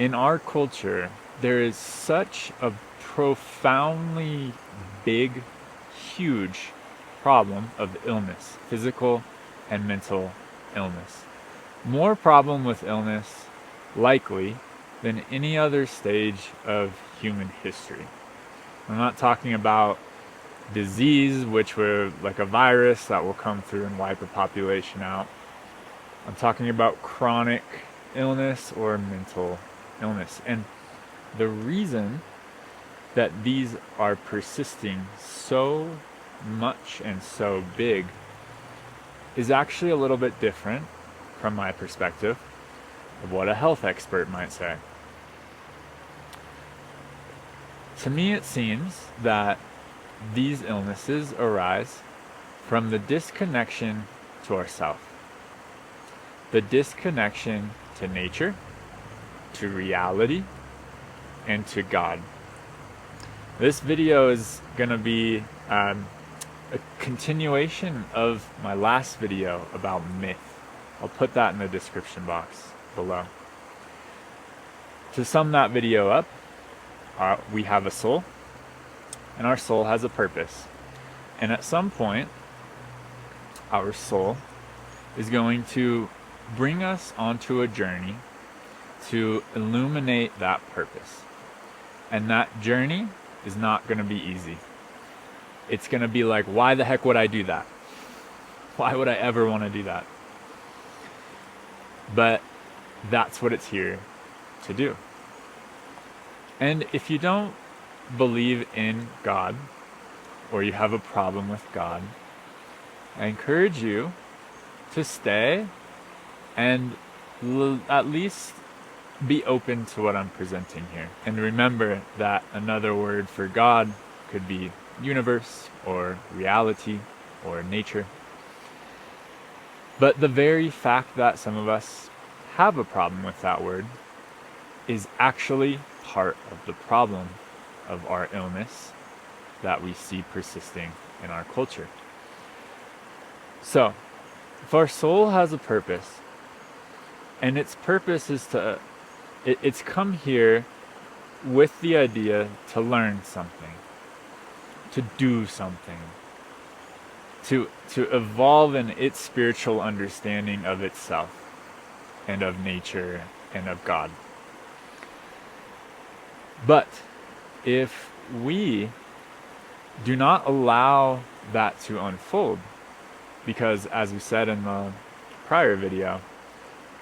In our culture, there is such a profoundly big, huge problem of illness, physical and mental illness. More problem with illness, likely, than any other stage of human history. I'm not talking about disease, which were like a virus that will come through and wipe a population out. I'm talking about chronic illness or mental illness. And the reason that these are persisting so much and so big is actually a little bit different from my perspective of what a health expert might say. To me, it seems that these illnesses arise from the disconnection to ourself, the disconnection to nature, to reality, and to God. This video is going to be a continuation of my last video about myth. I'll put that in the description box below. To sum that video up, we have a soul, and our soul has a purpose. And at some point, our soul is going to bring us onto a journey to illuminate that purpose. And that journey is not going to be easy. It's going to be like, why the heck would I do that? Why would I ever want to do that? But that's what it's here to do. And if you don't believe in God, or you have a problem with God, I encourage you to stay and at least be open to what I'm presenting here. And remember that another word for God could be universe or reality or nature. But the very fact that some of us have a problem with that word is actually part of the problem of our illness that we see persisting in our culture. So, if our soul has a purpose, and its purpose is it's come here with the idea to learn something, to do something, to evolve in its spiritual understanding of itself and of nature and of God. But if we do not allow that to unfold, because as we said in the prior video,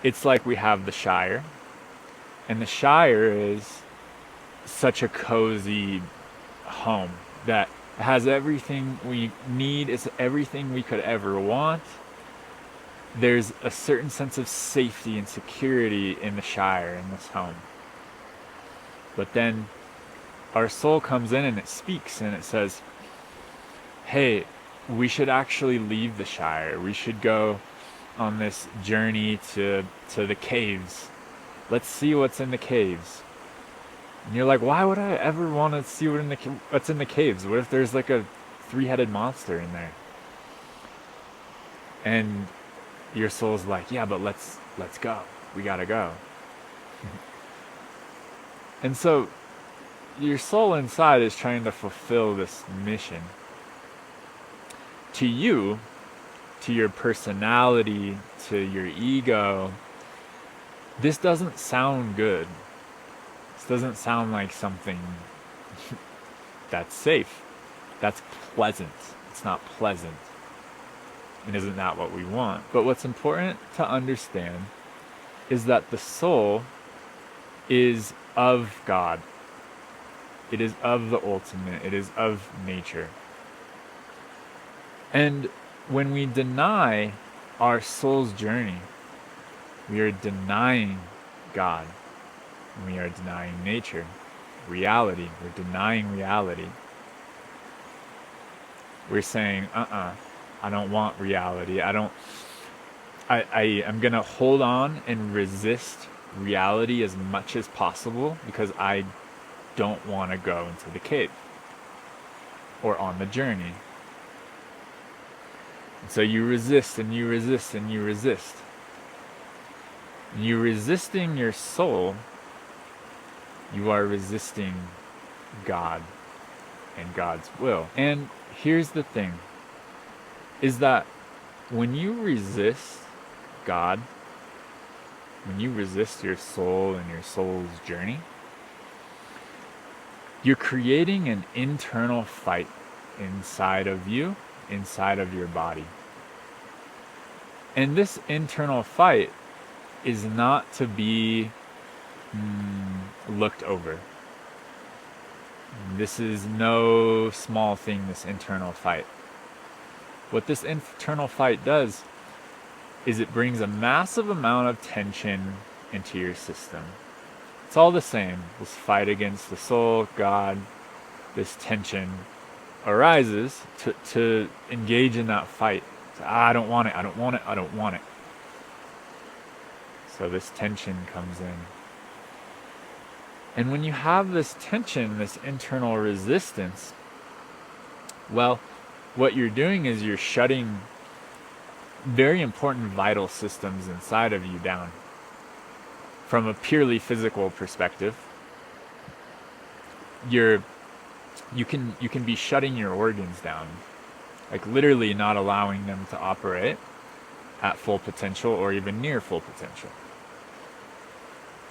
it's like we have the Shire, and the Shire is such a cozy home that has everything we need, it's everything we could ever want. There's a certain sense of safety and security in the Shire, in this home. But then our soul comes in and it speaks and it says, hey, we should actually leave the Shire. We should go on this journey to the caves. Let's see what's in the caves. And you're like, why would I ever want to see what's in the caves? What if there's like a three-headed monster in there? And your soul's like, yeah, but let's go. We gotta go. And so your soul inside is trying to fulfill this mission. To you, to your personality, to your ego, this doesn't sound good. This doesn't sound like something that's safe, that's pleasant. It's not pleasant. And isn't that what we want? But what's important to understand is that the soul is of God. It is of the ultimate. It is of nature. And when we deny our soul's journey, we are denying God. We are denying nature, reality. We're denying reality. We're saying, I don't want reality. I'm going to hold on and resist reality as much as possible because I don't want to go into the cave or on the journey. And so you resist and you resist and you resist. And you're resisting your soul you are resisting God and God's will. And here's the thing, is that when you resist God, when you resist your soul and your soul's journey, you're creating an internal fight inside of you, inside of your body. And this internal fight is not to be looked over. This is no small thing, this internal fight. What this internal fight does is it brings a massive amount of tension into your system. It's all the same. This fight against the soul, God, this tension arises to engage in that fight. So, I don't want it, I don't want it, I don't want it. So this tension comes in. And when you have this tension, this internal resistance, well, what you're doing is you're shutting very important vital systems inside of you down. From a purely physical perspective, you can be shutting your organs down, like literally not allowing them to operate at full potential or even near full potential.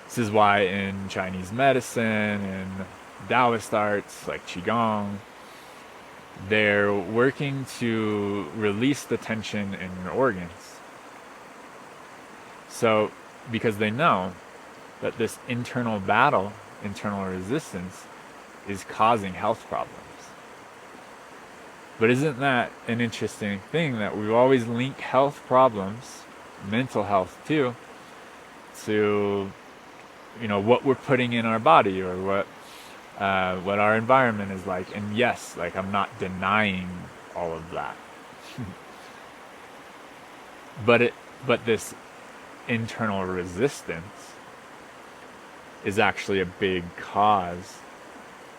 This is why in Chinese medicine and Taoist arts like Qigong, they're working to release the tension in your organs. So, because they know that this internal battle, internal resistance, is causing health problems. But isn't that an interesting thing, that we always link health problems, mental health too, to what we're putting in our body or what our environment is like. And yes, like, I'm not denying all of that. but this internal resistance is actually a big cause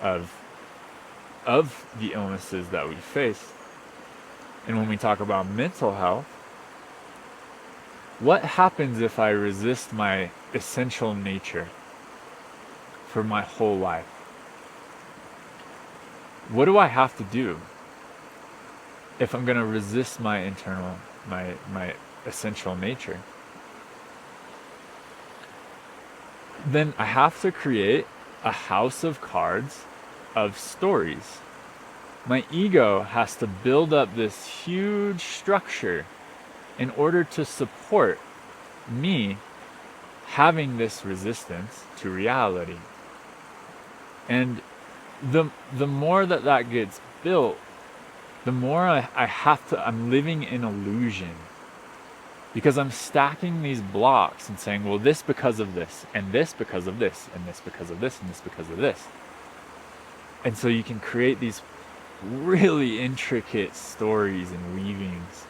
of the illnesses that we face. And when we talk about mental health, what happens if I resist my essential nature for my whole life? What do I have to do if I'm going to resist my internal, my essential nature? Then I have to create a house of cards of stories. My ego has to build up this huge structure in order to support me having this resistance to reality. And the more that gets built, the more I'm living in illusion. Because I'm stacking these blocks and saying, well, this because of this, and this because of this, and this because of this, and this because of this. And so you can create these really intricate stories and weavings.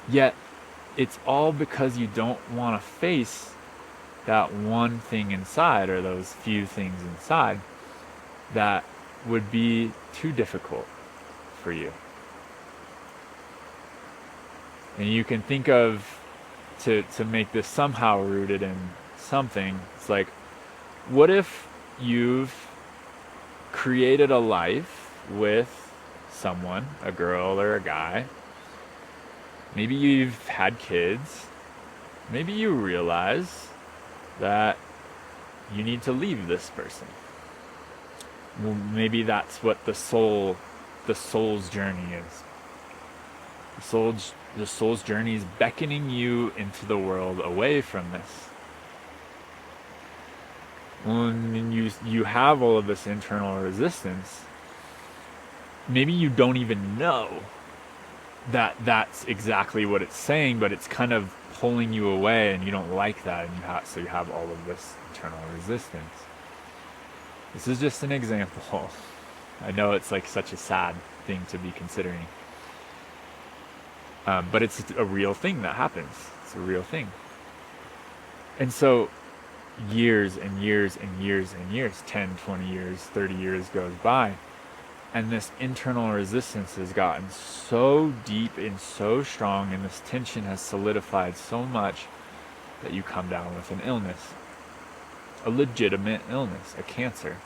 Yet, it's all because you don't want to face that one thing inside, or those few things inside, that would be too difficult for you. And you can think of, to make this somehow rooted in something, it's like, what if you've created a life with someone, a girl or a guy, maybe you've had kids, maybe you realize that you need to leave this person. Well, maybe that's what the soul's journey is. The soul's journey is beckoning you into the world away from this. When you have all of this internal resistance, maybe you don't even know that that's exactly what it's saying, but it's kind of pulling you away, and you don't like that, and so you have all of this internal resistance. This is just an example. I know it's like such a sad thing to be considering. But it's a real thing that happens. It's a real thing. And so years and years and years and years, 10, 20 years, 30 years goes by, and this internal resistance has gotten so deep and so strong, and this tension has solidified so much that you come down with an illness. a legitimate illness, a cancer.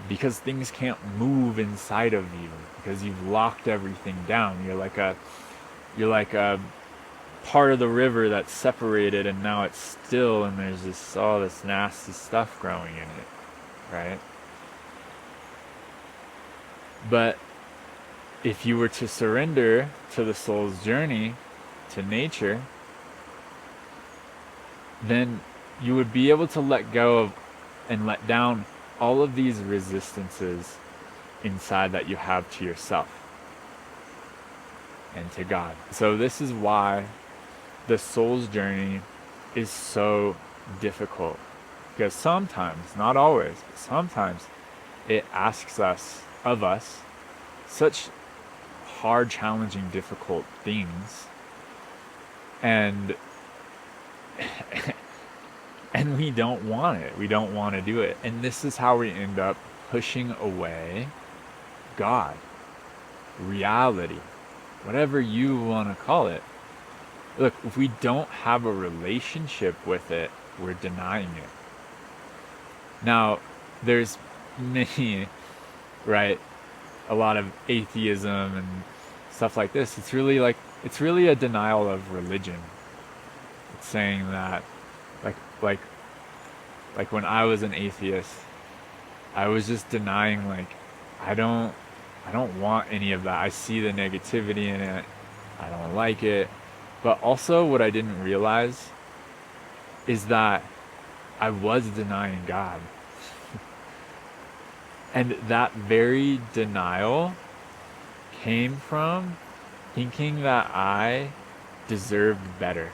Because things can't move inside of you, because you've locked everything down. You're like a part of the river that's separated and now it's still, and there's just all this nasty stuff growing in it, right? But if you were to surrender to the soul's journey, to nature, then you would be able to let go of and let down all of these resistances inside that you have to yourself and to God. So this is why the soul's journey is so difficult. Because sometimes, not always, but sometimes it asks us, of us, such hard, challenging, difficult things. And and we don't want it. We don't want to do it. And this is how we end up pushing away God, reality, whatever you want to call it. Look, if we don't have a relationship with it, we're denying it. Now, there's many, right, a lot of atheism and stuff like this. It's really a denial of religion. It's saying that, like when I was an atheist, I was just denying, I don't want any of that. I see the negativity in it. I don't like it. But also what I didn't realize is that I was denying God. And that very denial came from thinking that I deserved better.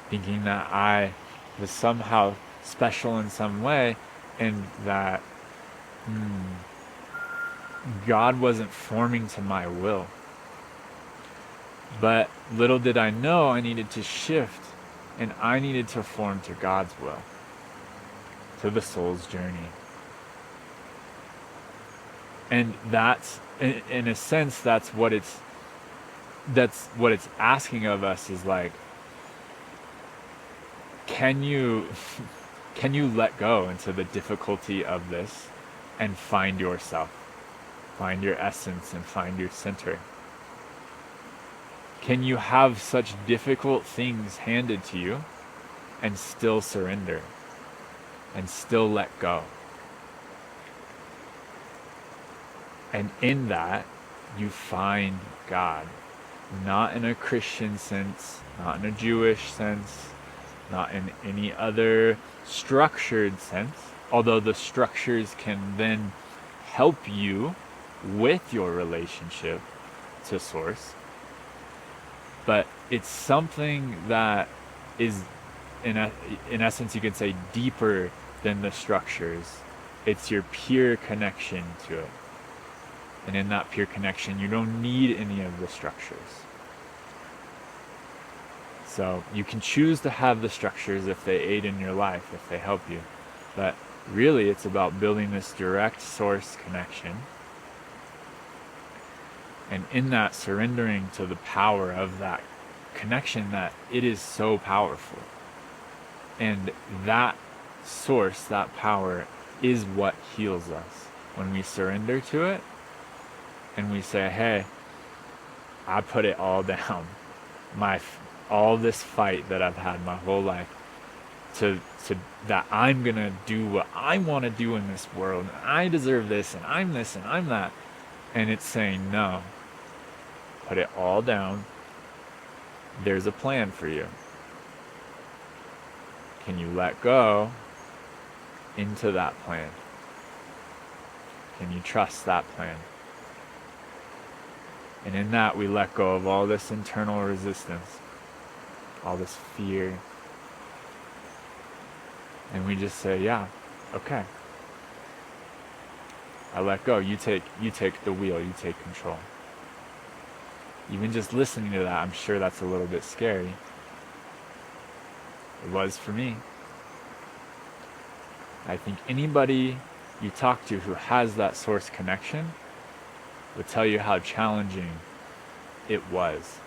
Thinking that I was somehow special in some way, and that God wasn't forming to my will. But little did I know I needed to shift, and I needed to form to God's will, to the soul's journey. And that's, in a sense, that's what it's asking of us, is like, can you let go into the difficulty of this and find yourself, find your essence, and find your center? Can you have such difficult things handed to you and still surrender and still let go? And in that, you find God. Not in a Christian sense, not in a Jewish sense, not in any other structured sense, although the structures can then help you with your relationship to Source. But it's something that is, in essence, you could say, deeper than the structures. It's your pure connection to it. And in that pure connection, you don't need any of the structures. So you can choose to have the structures if they aid in your life, if they help you. But really, it's about building this direct source connection. And in that, surrendering to the power of that connection, that it is so powerful. And that source, that power, is what heals us. When we surrender to it, and we say, hey, I put it all down. All this fight that I've had my whole life, to that I'm gonna do what I want to do in this world, and I deserve this, and I'm this, and I'm that. And it's saying, no, put it all down. There's a plan for you. Can you let go into that plan? Can you trust that plan? And in that, we let go of all this internal resistance, all this fear. And we just say, yeah, okay. I let go. You take the wheel. You take control. Even just listening to that, I'm sure that's a little bit scary. It was for me. I think anybody you talk to who has that source connection will tell you how challenging it was.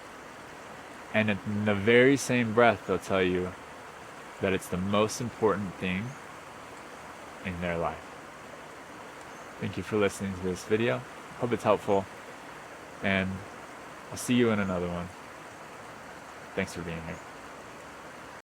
And in the very same breath, they'll tell you, that it's the most important thing in their life. Thank you for listening to this video. Hope it's helpful, and I'll see you in another one. Thanks for being here.